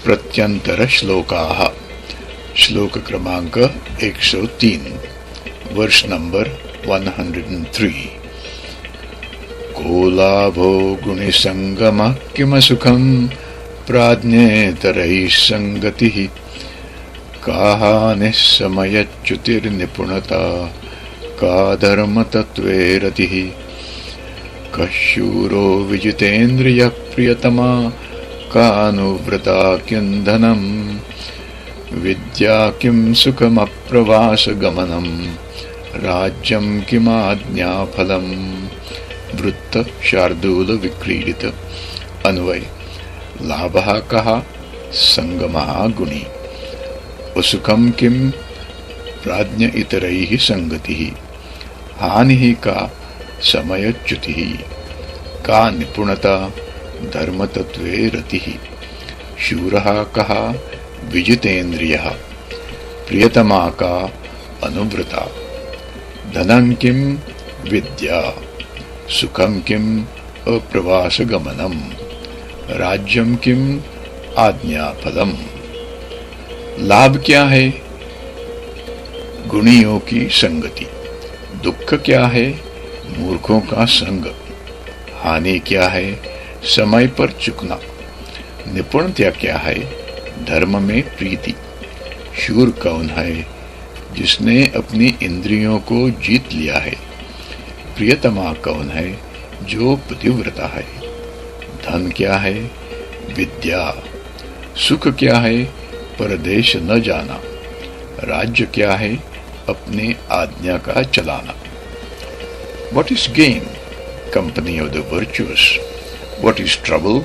प्रत्यंतरश्लोकाः। श्लोक क्रमांक 103, वर्ष नंबर 103। को लाभो गुणिसंगमः किमसुखं प्राज्ञेतरैः संगतिः। का हानिः समयच्युतिर्निपुणता का धर्मतत्त्वे रतिः। कः शूरो विजितेन्द्रियः प्रियतमा कानुव्रता किंधनम्। विद्या किं सुखमप्रवासगमनम् राज्यं किमाज्ञाफलम्। वृत्त शार्दूल विक्रीडित। अन्वय। लाभः कः संगमः गुणी। असुखं किं प्राज्ञ इतरैः संगतिः। हानिः का समयच्युतिः। का निपुणता धर्मतत्त्वे रतिः। शूरः कः विजितेन्द्रियः प्रियतमा का अनुव्रता। धनं किं विद्या सुखं किं अप्रवासगमनम्। राज्यं किं आज्ञाफलम्। लाभ क्या है? गुणियों की संगति। दुख क्या है? मूर्खों का संग। हानि क्या है? समय पर चुकना। निपुणता क्या है? धर्म में प्रीति। शूर कौन है? जिसने अपनी इंद्रियों को जीत लिया है। प्रियतमा कौन है? जो पतिव्रता है। धन क्या है? विद्या। सुख क्या है? परदेश न जाना। राज्य क्या है? अपने आज्ञा का चलाना। What is gain? Company of the virtuous. What is trouble?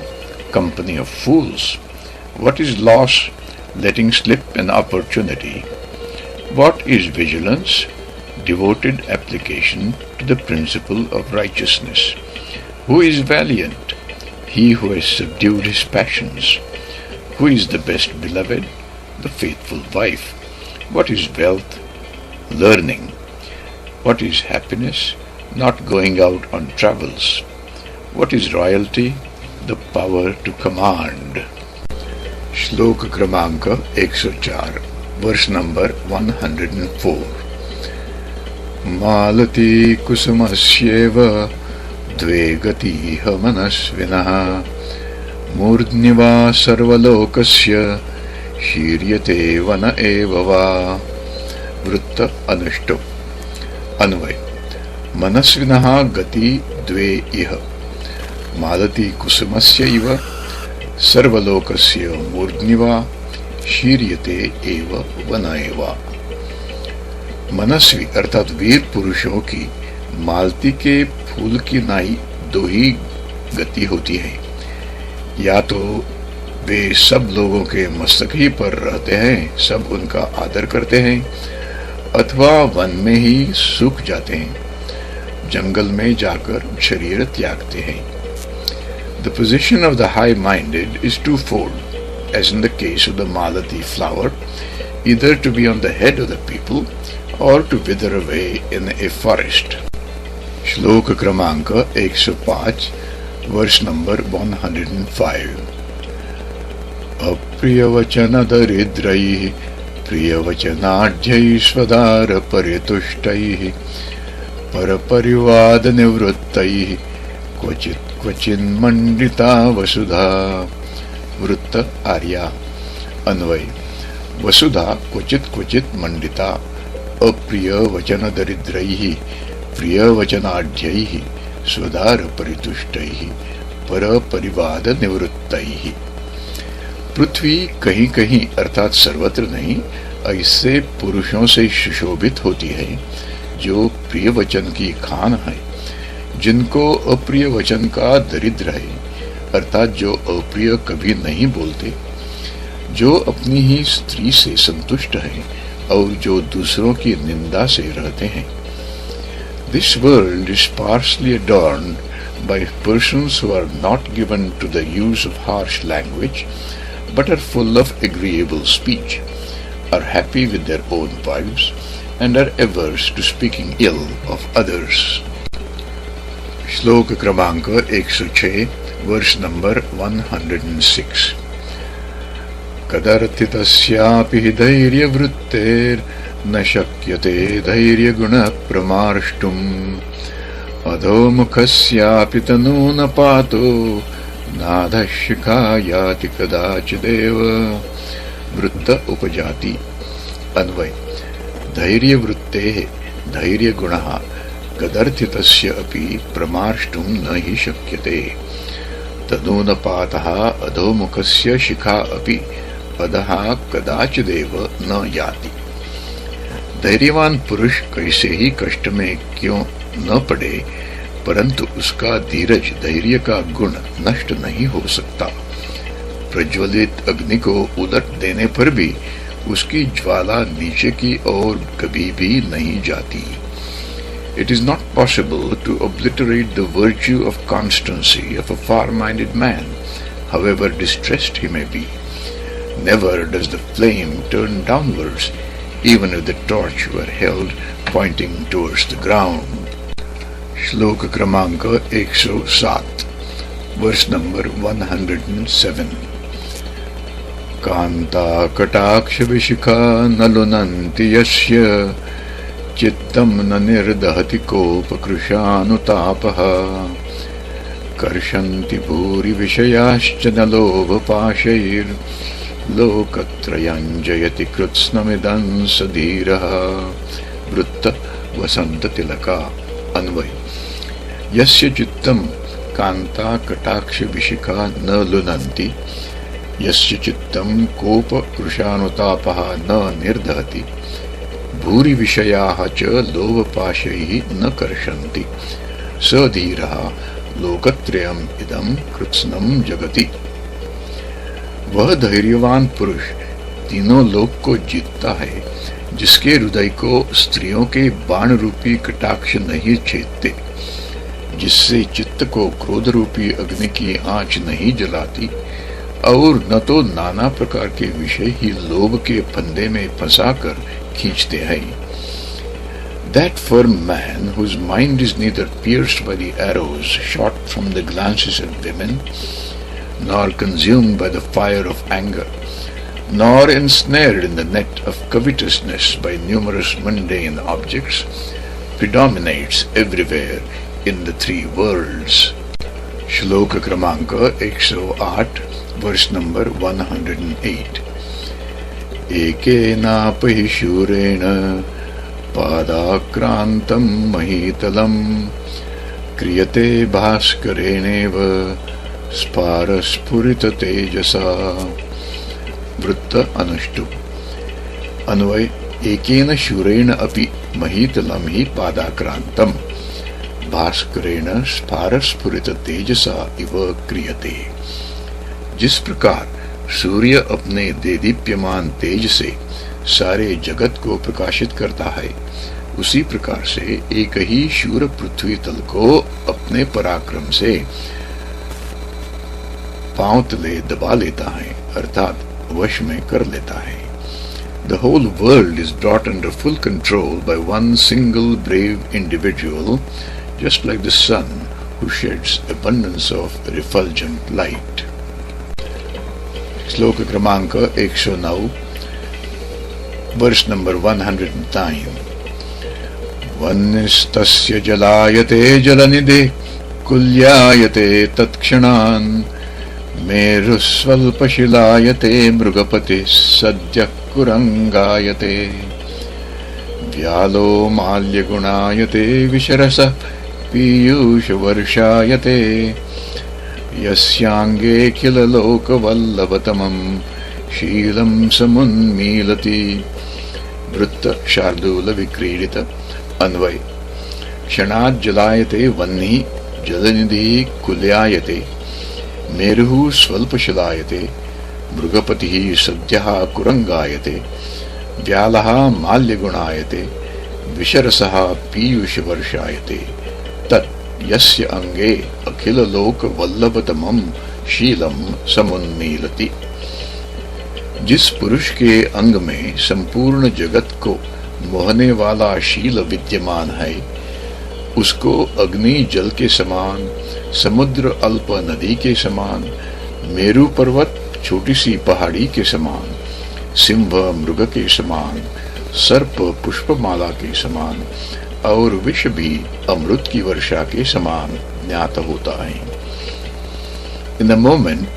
Company of fools. What is loss? Letting slip an opportunity. What is vigilance? Devoted application to the principle of righteousness. Who is valiant? He who has subdued his passions. Who is the best beloved? The faithful wife. What is wealth? Learning. What is happiness? Not going out on travels. What is royalty? The power to command. श्लोक क्रमांक 104, वर्ष number 104। मालती कुसुमस्येव द्वे गतिः मनस्विनः। मूर्ध्निवा सर्वलोकस्य शीर्यते one एव वा। वृत्त अनुष्टुप्। अन्वय। मनस्विनः गति द्वे इह। मालती कुसुमस्यैव सर्वलोकस्य मूर्ध्निवा शीर्यते एव वन एव। मनस्वी अर्थात वीर पुरुषों की मालती के फूल की नाई दो ही गति होती है। या तो वे सब लोगों के मस्तक ही पर रहते हैं, सब उनका आदर करते हैं, अथवा वन में ही सूख जाते हैं, जंगल में जाकर शरीर त्यागते हैं। The position of the high-minded is twofold, as in the case of the Malati flower, either to be on the head of the people or to wither away in a forest. श्लोक क्रमांक 105, वर्ष number 105। अप्रियवचन दरिद्रैः प्रियवचनाढ्यैः स्वदार परितुष्टैः परपरिवाद निवृत्तैः क्वचित् क्वचिन्मण्डिता वसुधा। वृत्त आर्या। अन्वय। वसुधा क्वचित् क्वचित् मंडिता अप्रिय वचन दरिद्रैः प्रियवचनाढ्यैः स्वदार परितुष्टैः परपरिवाद निवृत्तैः। पृथ्वी कहीं कहीं अर्थात सर्वत्र नहीं ऐसे पुरुषों से सुशोभित होती है जो प्रिय वचन की खान है, जिनको अप्रिय वचन का दरिद्र है, अर्थात जो अप्रिय कभी नहीं बोलते, जो अपनी ही स्त्री से संतुष्ट है और जो दूसरों की निंदा से रहते हैं। This world is sparsely adorned by persons who are not given to the use of harsh language, but are full of agreeable speech, are happy with their own wives, and are averse to speaking ill of others. श्लोक क्रमांक 106, वर्ष number 106। कदर्थितस्यापि हि धैर्यवृत्तेर्न शक्यते धैर्यगुणः प्रमार्ष्टुम् अधोमुखस्यापि तनूनपातो नाधशिखा याति कदाचिदेव। वृत्त उपजाति। अन्वय। धैर्यवृत्तेः धैर्यगुणः कदर्थितस्य अपि प्रमार्ष्टुं न हि शक्यते। तनूनपातः अधोमुखस्य शिखा अपि अधः कदाचिदेव न याति। धैर्यवान पुरुष कैसे ही कष्ट में क्यों न पड़े, परंतु उसका धीरज धैर्य का गुण नष्ट नहीं हो सकता। प्रज्वलित अग्नि को उलट देने पर भी उसकी ज्वाला नीचे की ओर कभी भी नहीं जाती। It is not possible to obliterate the virtue of constancy of a far-minded man, however distressed he may be. Never does the flame turn downwards, even if the torch were held pointing towards the ground. श्लोक क्रमांक 107, वर्ष number 107। Kanta कटाक्ष विशिखा न लुनन्ति यस्य चित्तं न निर्दहति कोपकृशानुतापः कर्षन्ति भूरि विषयाश्च न लोभपाशैर्लोकत्रयं जयति कृत्स्नमिदं स धीरः। वृत्त वसंत तिलका। अन्वय। यस्य चित्तं कांता कटाक्ष विशिखा न लुनन्ति यस्य चित्तं कोपकृशानुतापः न निर्दहति भूरि विषयाः च लोभपाशैः न कर्षन्ति स धीरः लोकत्रयम् इदं कृत्स्नं जगति। वह धैर्यवान पुरुष तीनों लोक को जीतता है जिसके हृदय को स्त्रियों के बाण रूपी कटाक्ष नहीं छेदते, जिससे चित्त को क्रोध रूपी अग्नि की आंच नहीं जलाती और न तो नाना प्रकार के विषय ही लोभ के फंदे में फंसाकर खींचते हैं। That firm man whose mind is neither pierced by the arrows shot from the glances of women, nor consumed by the fire of anger, nor ensnared in the net of covetousness by numerous mundane objects, predominates everywhere in the three worlds. श्लोक क्रमांक 108, वर्ष number 108। एकेनापि शूरेण पादाक्रान्तं महीतलं क्रियते भास्करेणेव स्फारस्फुरित तेजसा। वृत्त अनुष्टुप। अन्वय। एकेन शूरेण अपि महीतलं हि पादाक्रान्तं भास्करेण स्फारस्फुरित तेजसा इव क्रियते। जिस प्रकार सूर्य अपने देदीप्यमान तेज से सारे जगत को प्रकाशित करता है, उसी प्रकार से एक ही शूर पृथ्वी तल को अपने पराक्रम से पांव तले दबा लेता है, अर्थात वश में कर लेता है। The whole world is brought under full control by one single brave individual, just like the sun who sheds abundance of refulgent light. श्लोक क्रमांक 109, वर्ष नंबर 109। वन्निस्तस्य जलायते जलनिधे कुल्यायते तत्क्षणान् मेरुस्वल्पशिलायते मृगपतिः सद्यः कुरंगायते व्यालो माल्यगुणायते विशरसः पीयूषवर्षायते यस्यांगे किल लोकवल्लभतमं शीलं समुन्मीलति। वृत्त शार्दूल विक्रीडित। अन्वय। क्षणात् जलायते वह्निः जलनिधिः कुल्यायते मेरुः स्वल्पशिलायते मृगपतिः सद्यः कुरंगायते व्यालः माल्यगुणायते विशरसः पीयूषवर्षायते तत् यस्य अंगे अखिल लोक वल्लभतमं शीलम समुन्मीलति। जिस पुरुष के अंग में संपूर्ण जगत को मोहने वाला शील विद्यमान है, उसको अग्नि जल के समान, समुद्र अल्प नदी के समान, मेरु पर्वत छोटी सी पहाड़ी के समान, सिंह मृग के समान, सर्प पुष्पमाला के समान और विष भी अमृत की वर्षा के समान ज्ञात होता है। In the moment,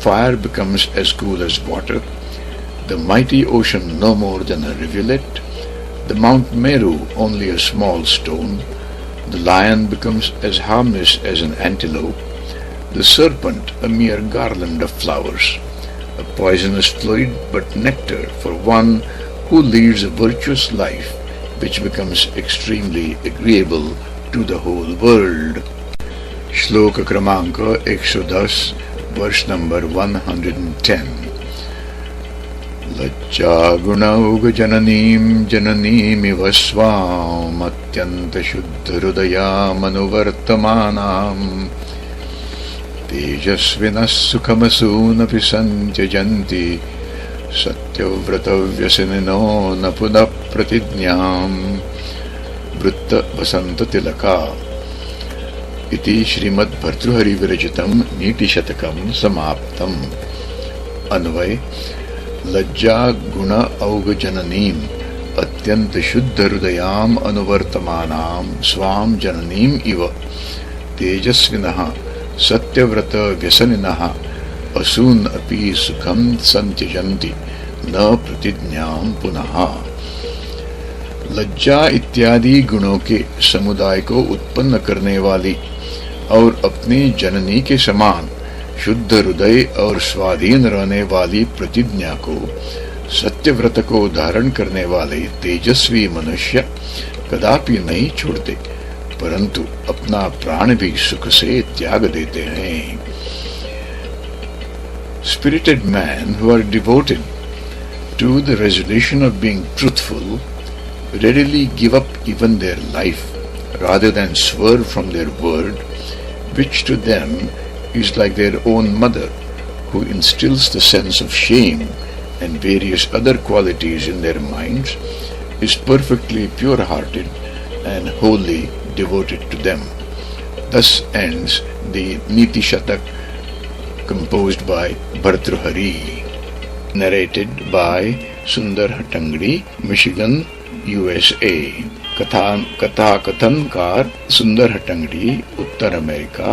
fire becomes as cool as water, the mighty ocean no more than a rivulet, the Mount Meru only a small stone, the lion becomes as harmless as an antelope, the serpent a mere garland of flowers, a poisonous fluid but nectar for one who leads a virtuous life which becomes extremely agreeable to the whole world. श्लोक क्रमांक 110, वर्ष number 110। लज्जागुणौघ जननीमिव स्वाम् अत्यंत शुद्ध हृदयामनुवर्तमानाम् तेजस्विनः सुखमसूनपि सन्त्यजन्ति सत्यव्रतव्यसनिनो न पुनः प्रतिज्ञाम्। वृत्त वसंत तिलका इति श्रीमद् भर्तृहरि विरचितं नीतिशतकं समाप्तम्। अन्वय लज्जा गुण औघ जननीम अत्यंत शुद्ध हृदयाम अनुवर्तमानां स्वाम जननीम इव तेजस्विनः सत्यव्रत व्यसनिनः असून अपि सुखं संत्यजन्ति न प्रतिज्ञां पुनः। लज्जा इत्यादि गुणों के समुदाय को उत्पन्न करने वाली और अपनी जननी के समान शुद्ध हृदय और स्वाधीन रहने वाली प्रतिज्ञा को सत्यव्रत को धारण करने वाले तेजस्वी मनुष्य कदापि नहीं छोड़ते, परंतु अपना प्राण भी सुख से त्याग देते हैं। Spirited men who are devoted to the resolution of being truthful readily give up even their life rather than swerve from their word, which to them is like their own mother, who instills the sense of shame and various other qualities in their minds, is perfectly pure-hearted and wholly devoted to them. Thus ends the Niti Shatak composed by Bhartruhari, narrated by Sundar Hattangdi, Michigan, USA। कथा कथनकार सुंदर हट्टंगडी, उत्तर America.